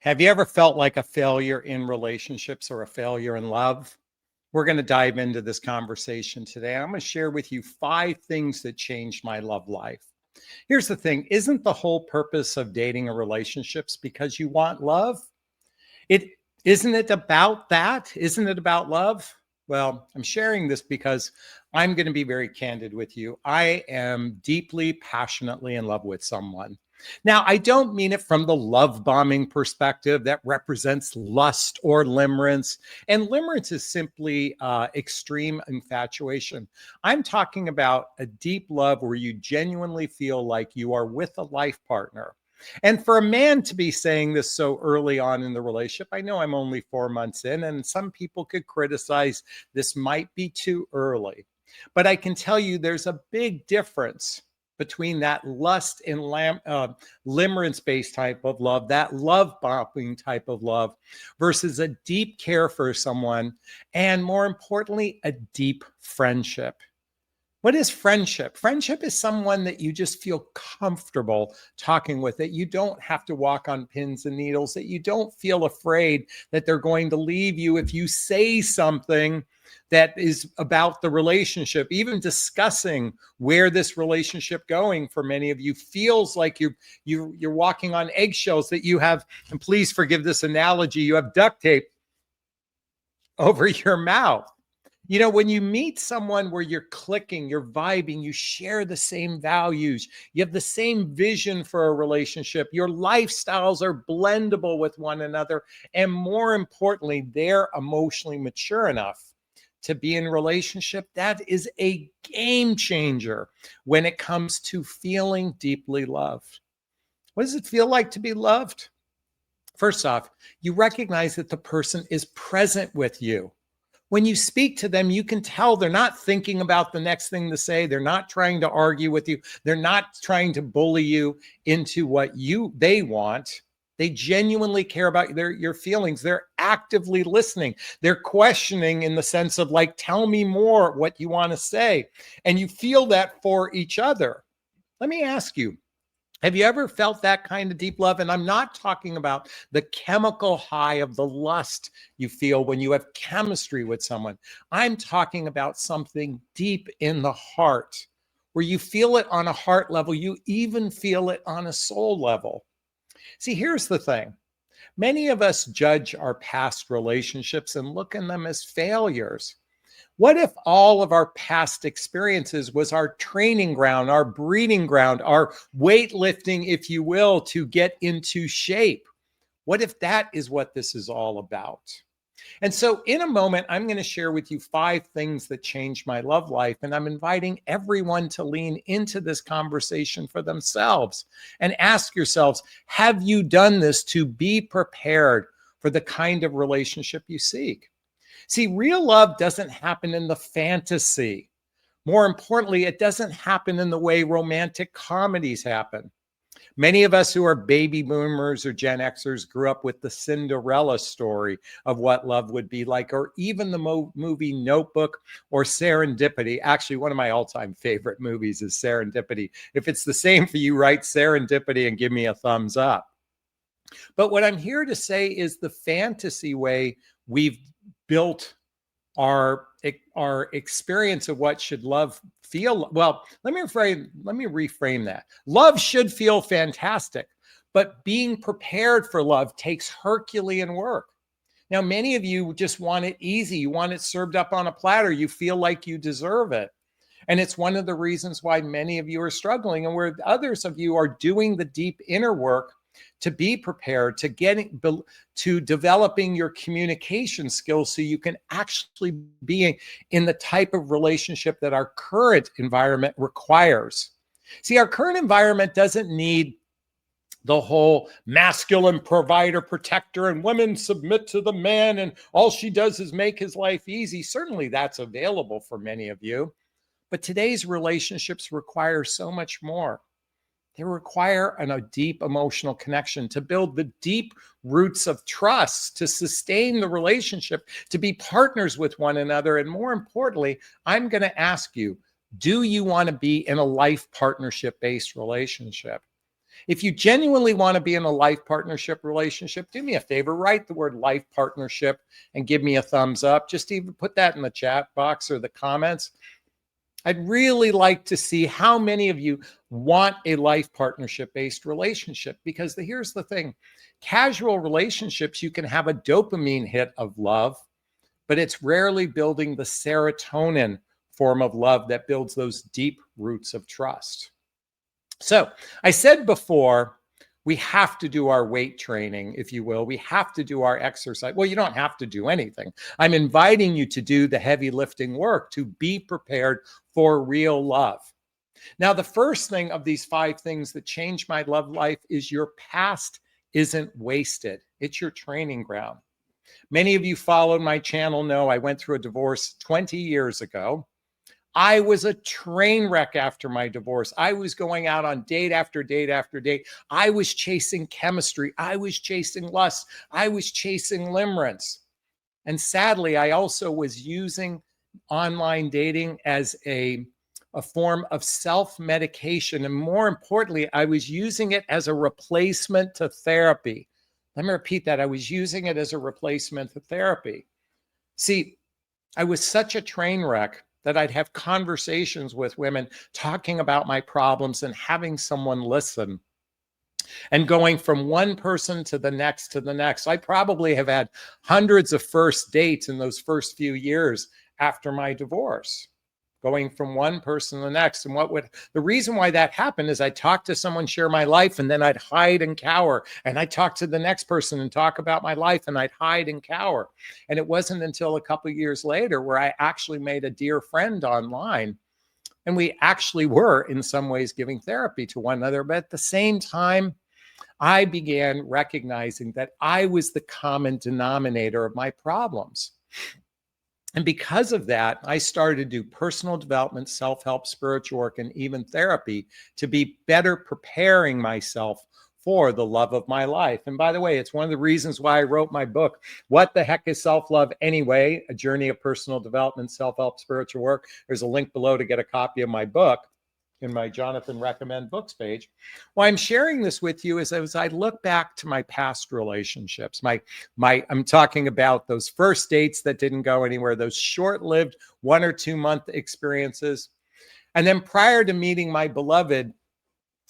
Have you ever felt like a failure in relationships or a failure in love? We're going to dive into this conversation today. I'm going to share with you 5 things that changed my love life. Here's the thing, isn't the whole purpose of dating or relationships because you want love? It isn't it about that? Isn't it about love? Well, I'm sharing this because I'm going to be very candid with you. I am deeply, passionately in love with someone. Now, I don't mean it from the love bombing perspective that represents lust or limerence. And limerence is simply extreme infatuation. I'm talking about a deep love where you genuinely feel like you are with a life partner. And for a man to be saying this so early on in the relationship, I know I'm only 4 months in, and some people could criticize this might be too early. But I can tell you there's a big difference between that lust and limerence based type of love, that love bombing type of love, versus a deep care for someone, and more importantly, a deep friendship. What is friendship? Friendship is someone that you just feel comfortable talking with, that you don't have to walk on pins and needles, that you don't feel afraid that they're going to leave you if you say something that is about the relationship. Even where this relationship going for many of you feels like you're walking on eggshells, that you have, and please forgive this analogy, you have duct tape over your mouth. You know, when you meet someone where you're clicking, you're vibing, you share the same values, you have the same vision for a relationship, your lifestyles are blendable with one another, and more importantly, they're emotionally mature enough to be in relationship, that is a game changer when it comes to feeling deeply loved. What does it feel like to be loved? First off, you recognize that the person is present with you. When you speak to them, you can tell they're not thinking about the next thing to say. They're not trying to argue with you. They're not trying to bully you into what they want. They genuinely care about your feelings. They're actively listening. They're questioning in the sense of like, tell me more what you want to say. And you feel that for each other. Let me ask you, have you ever felt that kind of deep love? And I'm not talking about the chemical high of the lust you feel when you have chemistry with someone. I'm talking about something deep in the heart where you feel it on a heart level. You even feel it on a soul level. See, here's the thing. Many of us judge our past relationships and look at them as failures. What if all of our past experiences was our training ground, our breeding ground, our weightlifting, if you will, to get into shape? What if that is what this is all about? And so in a moment, I'm going to share with you 5 things that changed my love life. And I'm inviting everyone to lean into this conversation for themselves and ask yourselves, have you done this to be prepared for the kind of relationship you seek? See, real love doesn't happen in the fantasy. More importantly, it doesn't happen in the way romantic comedies happen. Many of us who are baby boomers or Gen Xers grew up with the Cinderella story of what love would be like, or even the movie Notebook or Serendipity. Actually, one of my all-time favorite movies is Serendipity. If it's the same for you, write Serendipity and give me a thumbs up. But what I'm here to say is the fantasy way we've built our experience of what should love feel. Well, let me reframe that. Love should feel fantastic, but being prepared for love takes Herculean work. Now, many of you just want it easy. You want it served up on a platter. You feel like you deserve it. And it's one of the reasons why many of you are struggling, and where others of you are doing the deep inner work to be prepared, to developing your communication skills so you can actually be in the type of relationship that our current environment requires. See, our current environment doesn't need the whole masculine provider, protector, and women submit to the man, and all she does is make his life easy. Certainly that's available for many of you. But today's relationships require so much more. They require a deep emotional connection to build the deep roots of trust, to sustain the relationship, to be partners with one another. And more importantly, I'm going to ask you, do you want to be in a life partnership-based relationship? If you genuinely want to be in a life partnership relationship, do me a favor, write the word life partnership and give me a thumbs up. Just even put that in the chat box or the comments. I'd really like to see how many of you want a life partnership-based relationship, because here's the thing. Casual relationships, you can have a dopamine hit of love, but it's rarely building the serotonin form of love that builds those deep roots of trust. So I said before, we have to do our weight training, if you will. We have to do our exercise. Well, you don't have to do anything. I'm inviting you to do the heavy lifting work to be prepared for real love. Now, the first thing of these 5 things that changed my love life is your past isn't wasted. It's your training ground. Many of you followed my channel know I went through a divorce 20 years ago. I was a train wreck after my divorce. I was going out on date after date after date. I was chasing chemistry. I was chasing lust. I was chasing limerence. And sadly, I also was using online dating as a form of self-medication. And more importantly, I was using it as a replacement to therapy. Let me repeat that. I was using it as a replacement to therapy. See, I was such a train wreck that I'd have conversations with women talking about my problems and having someone listen, and going from one person to the next to the next. I probably have had hundreds of first dates in those first few years after my divorce, going from one person to the next. And the reason why that happened is I talked to someone, share my life, and then I'd hide and cower. And I talked to the next person and talk about my life, and I'd hide and cower. And it wasn't until a couple of years later where I actually made a dear friend online. And we actually were in some ways giving therapy to one another. But at the same time, I began recognizing that I was the common denominator of my problems. And because of that, I started to do personal development, self-help, spiritual work, and even therapy to be better preparing myself for the love of my life. And by the way, it's one of the reasons why I wrote my book, What the Heck is Self-Love Anyway? A Journey of Personal Development, Self-Help, Spiritual Work. There's a link below to get a copy of my book in my Jonathan Recommend Books page. Why I'm sharing this with you is as I look back to my past relationships, I'm talking about those first dates that didn't go anywhere, those short-lived 1 or 2 month experiences. And then prior to meeting my beloved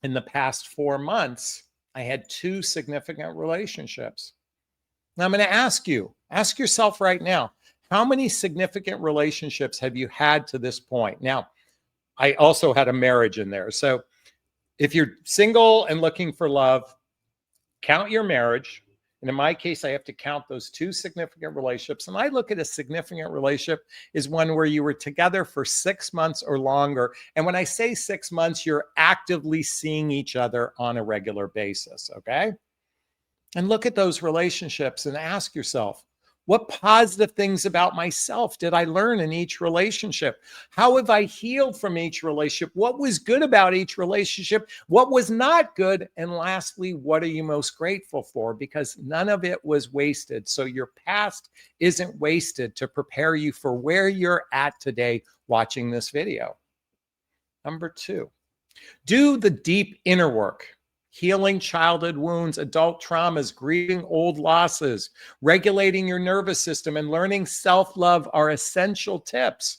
in the past 4 months, I had 2 significant relationships. Now I'm going to ask yourself right now, how many significant relationships have you had to this point? Now, I also had a marriage in there. So if you're single and looking for love, count your marriage. And in my case, I have to count those 2 significant relationships. And I look at a significant relationship is one where you were together for 6 months or longer. And when I say 6 months, you're actively seeing each other on a regular basis, okay? And look at those relationships and ask yourself, what positive things about myself did I learn in each relationship? How have I healed from each relationship? What was good about each relationship? What was not good? And lastly, what are you most grateful for? Because none of it was wasted. So your past isn't wasted to prepare you for where you're at today watching this video. Number 2, do the deep inner work. Healing childhood wounds, adult traumas, grieving old losses, regulating your nervous system, and learning self-love are essential tips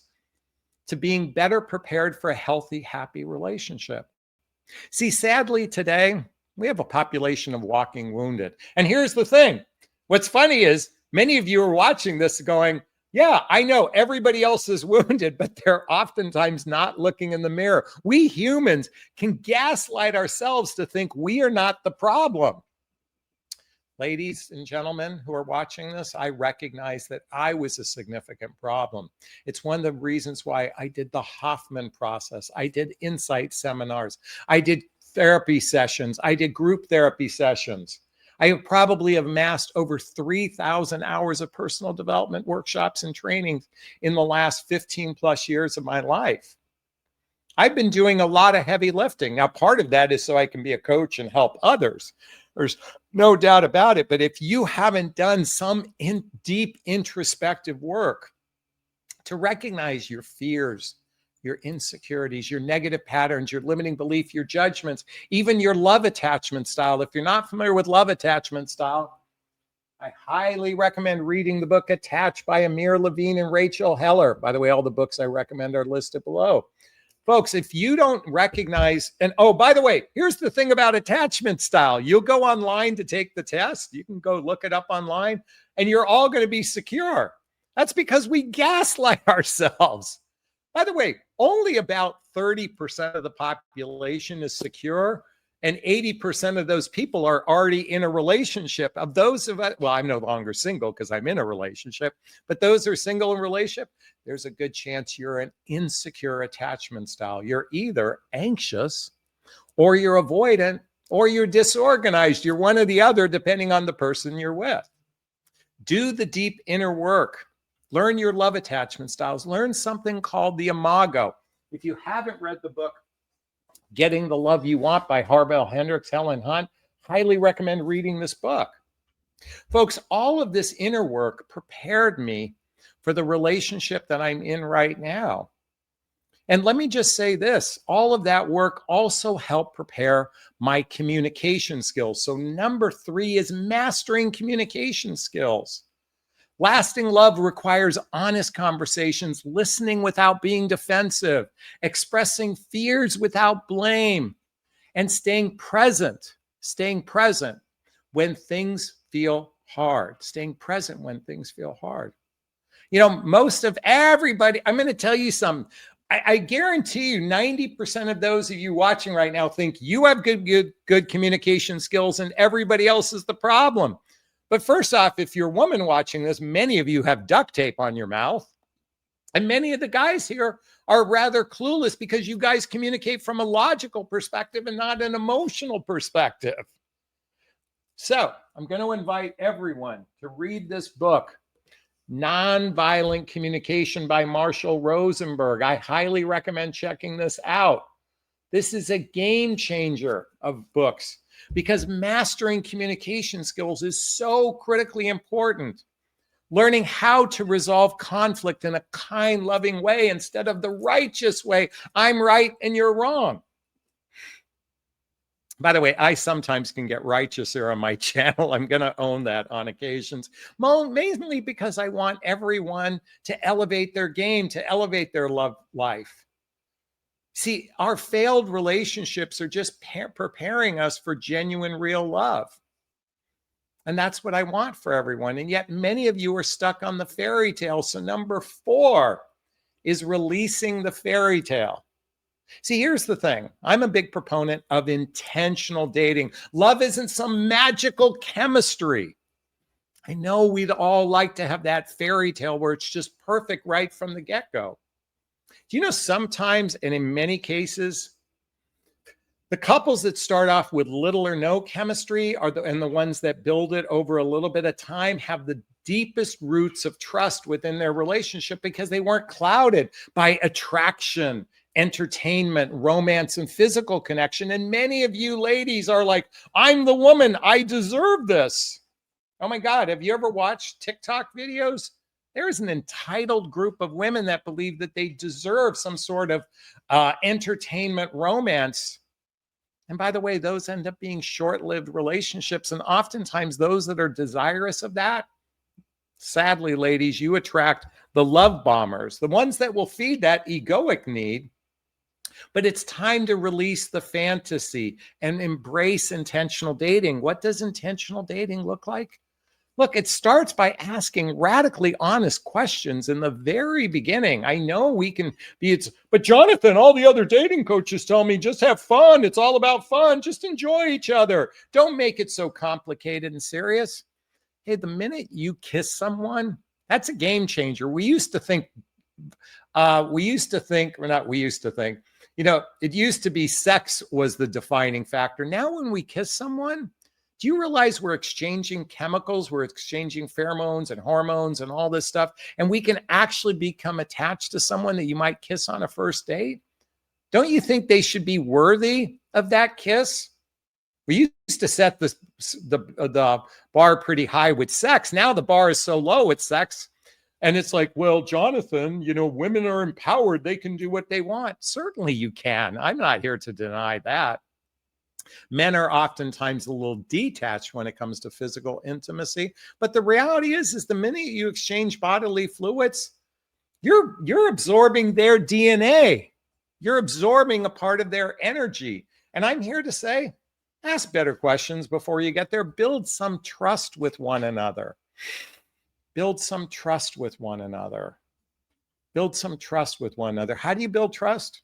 to being better prepared for a healthy, happy relationship. See, sadly today, we have a population of walking wounded. And here's the thing. What's funny is many of you are watching this going, yeah, I know everybody else is wounded, but they're oftentimes not looking in the mirror. We humans can gaslight ourselves to think we are not the problem. Ladies and gentlemen who are watching this, I recognize that I was a significant problem. It's one of the reasons why I did the Hoffman process. I did insight seminars. I did therapy sessions. I did group therapy sessions. I have probably amassed over 3,000 hours of personal development workshops and trainings in the last 15 plus years of my life. I've been doing a lot of heavy lifting. Now, part of that is so I can be a coach and help others. There's no doubt about it. But if you haven't done some deep introspective work to recognize your fears, your insecurities, your negative patterns, your limiting belief, your judgments, even your love attachment style. If you're not familiar with love attachment style, I highly recommend reading the book Attached by Amir Levine and Rachel Heller. By the way, all the books I recommend are listed below. Folks, if you don't recognize, and oh, by the way, here's the thing about attachment style. You'll go online to take the test. You can go look it up online, and you're all going to be secure. That's because we gaslight ourselves. By the way, only about 30% of the population is secure, and 80% of those people are already in a relationship. Of those of us, well, I'm no longer single because I'm in a relationship, but those who are single in a relationship, there's a good chance you're an insecure attachment style. You're either anxious or you're avoidant or you're disorganized. You're one or the other, depending on the person you're with. Do the deep inner work. Learn your love attachment styles. Learn something called the Imago. If you haven't read the book, Getting the Love You Want by Harville Hendrix, Helen Hunt, highly recommend reading this book. Folks, all of this inner work prepared me for the relationship that I'm in right now. And let me just say this, all of that work also helped prepare my communication skills. So number 3 is mastering communication skills. Lasting love requires honest conversations, listening without being defensive, expressing fears without blame, and staying present when things feel hard. Staying present when things feel hard. You know, most of everybody, I'm going to tell you something. I guarantee you 90% of those of you watching right now think you have good communication skills and everybody else is the problem. But first off, if you're a woman watching this, many of you have duct tape on your mouth. And many of the guys here are rather clueless because you guys communicate from a logical perspective and not an emotional perspective. So I'm going to invite everyone to read this book, Nonviolent Communication by Marshall Rosenberg. I highly recommend checking this out. This is a game changer of books because mastering communication skills is so critically important. Learning how to resolve conflict in a kind, loving way instead of the righteous way. I'm right and you're wrong. By the way, I sometimes can get righteous here on my channel. I'm going to own that on occasions, mainly because I want everyone to elevate their game, to elevate their love life. See, our failed relationships are just preparing us for genuine, real love. And that's what I want for everyone. And yet many of you are stuck on the fairy tale. So number 4 is releasing the fairy tale. See, here's the thing. I'm a big proponent of intentional dating. Love isn't some magical chemistry. I know we'd all like to have that fairy tale where it's just perfect right from the get-go. Do you know sometimes, and in many cases, the couples that start off with little or no chemistry and the ones that build it over a little bit of time have the deepest roots of trust within their relationship because they weren't clouded by attraction, entertainment, romance, and physical connection. And many of you ladies are like, I'm the woman, I deserve this. Oh my God, have you ever watched TikTok videos? There is an entitled group of women that believe that they deserve some sort of entertainment romance. And by the way, those end up being short-lived relationships. And oftentimes those that are desirous of that, sadly, ladies, you attract the love bombers, the ones that will feed that egoic need. But it's time to release the fantasy and embrace intentional dating. What does intentional dating look like? Look, it starts by asking radically honest questions in the very beginning. I know we can be, but Jonathan, all the other dating coaches tell me just have fun. It's all about fun. Just enjoy each other. Don't make it so complicated and serious. Hey, the minute you kiss someone, that's a game changer. It used to be sex was the defining factor. Now, when we kiss someone, do you realize we're exchanging chemicals, we're exchanging pheromones and hormones and all this stuff, and we can actually become attached to someone that you might kiss on a first date? Don't you think they should be worthy of that kiss? We used to set the bar pretty high with sex. Now the bar is so low with sex. And it's like, well, Jonathan, women are empowered. They can do what they want. Certainly you can. I'm not here to deny that. Men are oftentimes a little detached when it comes to physical intimacy. But the reality is the minute you exchange bodily fluids, you're absorbing their DNA. You're absorbing a part of their energy. And I'm here to say, ask better questions before you get there. Build some trust with one another. Build some trust with one another. Build some trust with one another. How do you build trust?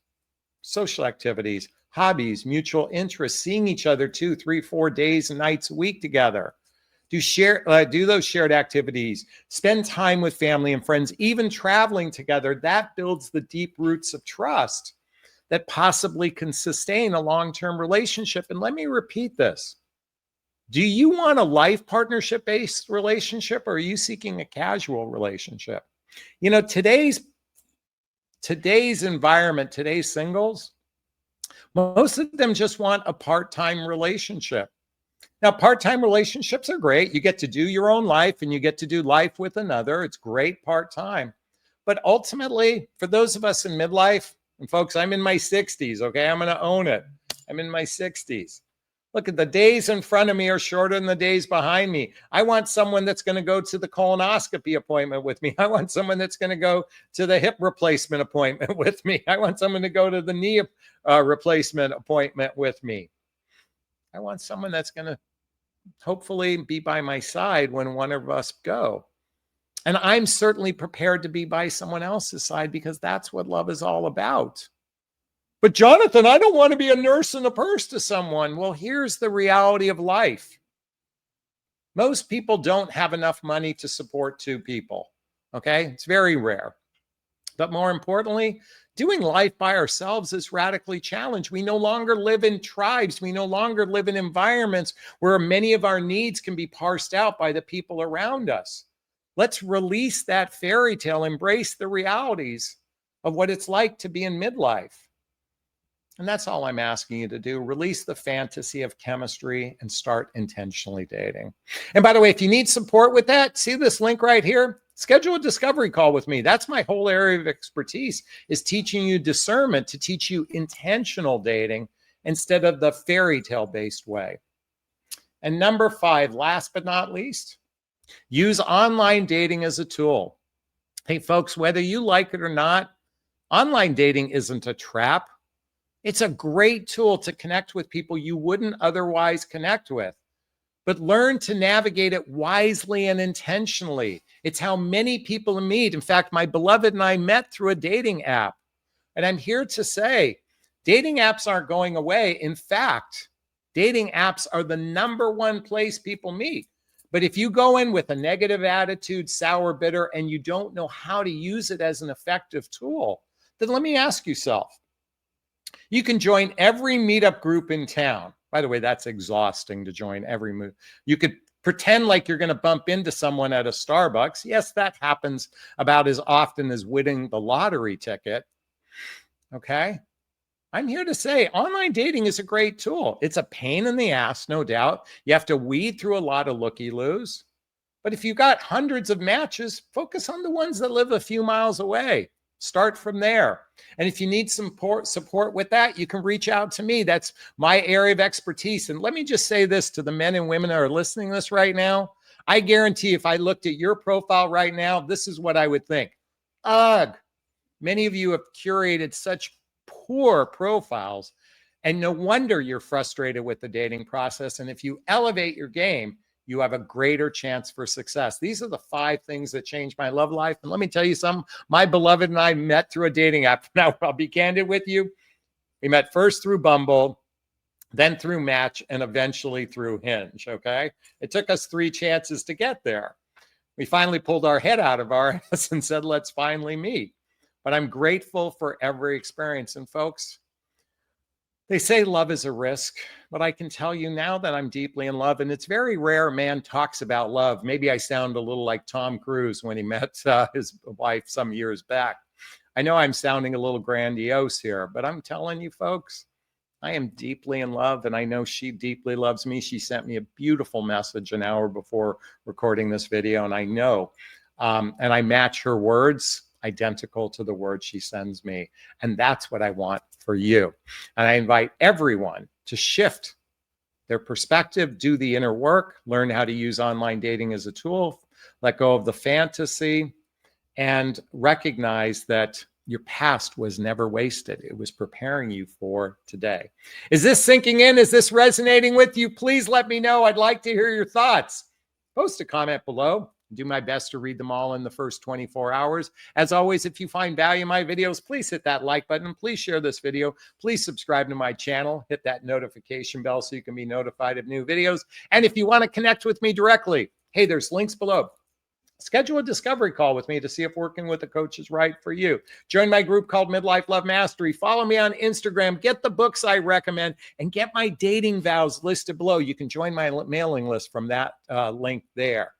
Social activities, hobbies, mutual interests, seeing each other 2, 3, 4 days and nights a week together. Do those shared activities, spend time with family and friends, even traveling together. That builds the deep roots of trust that possibly can sustain a long-term relationship. And let me repeat this. Do you want a life partnership-based relationship, or are you seeking a casual relationship? Today's environment, today's singles, most of them just want a part-time relationship. Now, part-time relationships are great. You get to do your own life and you get to do life with another. It's great part-time. But ultimately, for those of us in midlife, and folks, I'm in my 60s, okay? I'm going to own it. I'm in my 60s. Look, at the days in front of me are shorter than the days behind me. I want someone that's going to go to the colonoscopy appointment with me. I want someone that's going to go to the hip replacement appointment with me. I want someone to go to the knee replacement appointment with me. I want someone that's going to hopefully be by my side when one of us go. And I'm certainly prepared to be by someone else's side, because that's what love is all about. But Jonathan, I don't want to be a nurse and a purse to someone. Well, here's the reality of life. Most people don't have enough money to support 2 people. Okay? It's very rare. But more importantly, doing life by ourselves is radically challenged. We no longer live in tribes. We no longer live in environments where many of our needs can be parsed out by the people around us. Let's release that fairy tale, embrace the realities of what it's like to be in midlife. And that's all I'm asking you to do. Release the fantasy of chemistry and start intentionally dating. And by the way, if you need support with that, see this link right here? Schedule a discovery call with me. That's my whole area of expertise, is teaching you discernment, to teach you intentional dating instead of the fairy tale based way. And number 5, last but not least, use online dating as a tool. Hey, folks, whether you like it or not, online dating isn't a trap. It's a great tool to connect with people you wouldn't otherwise connect with. But learn to navigate it wisely and intentionally. It's how many people meet. In fact, my beloved and I met through a dating app. And I'm here to say, dating apps aren't going away. In fact, dating apps are the number one place people meet. But if you go in with a negative attitude, sour, bitter, and you don't know how to use it as an effective tool, then let me ask yourself, you can join every meetup group in town. By the way, that's exhausting to join every move. You could pretend like you're going to bump into someone at a Starbucks. Yes, that happens about as often as winning the lottery ticket. Okay? I'm here to say online dating is a great tool. It's a pain in the ass, no doubt. You have to weed through a lot of looky-loos. But if you've got hundreds of matches, focus on the ones that live a few miles away. Start from there. And if you need some support with that, you can reach out to me. That's my area of expertise. And let me just say this to the men and women that are listening to this right now. I guarantee if I looked at your profile right now, this is what I would think. Ugh, many of you have curated such poor profiles, and no wonder you're frustrated with the dating process. And if you elevate your game, you have a greater chance for success. These are the 5 things that changed my love life. And let me tell you something, my beloved and I met through a dating app. Now, I'll be candid with you. We met first through Bumble, then through Match, and eventually through Hinge, okay? It took us 3 chances to get there. We finally pulled our head out of our ass and said, let's finally meet. But I'm grateful for every experience. And folks, they say love is a risk, but I can tell you now that I'm deeply in love, and it's very rare a man talks about love. Maybe I sound a little like Tom Cruise when he met his wife some years back. I know I'm sounding a little grandiose here, but I'm telling you folks, I am deeply in love, and I know she deeply loves me. She sent me a beautiful message an hour before recording this video, and I know And I match her words identical to the words she sends me. And that's what I want for you. And I invite everyone to shift their perspective, do the inner work, learn how to use online dating as a tool, let go of the fantasy, and recognize that your past was never wasted. It was preparing you for today. Is this sinking in? Is this resonating with you? Please let me know. I'd like to hear your thoughts. Post a comment below. Do my best to read them all in the first 24 hours. As always, if you find value in my videos, please hit that like button. Please share this video. Please subscribe to my channel. Hit that notification bell so you can be notified of new videos. And if you want to connect with me directly, hey, there's links below. Schedule a discovery call with me to see if working with a coach is right for you. Join my group called Midlife Love Mastery. Follow me on Instagram. Get the books I recommend and get my dating vows listed below. You can join my mailing list from that link there.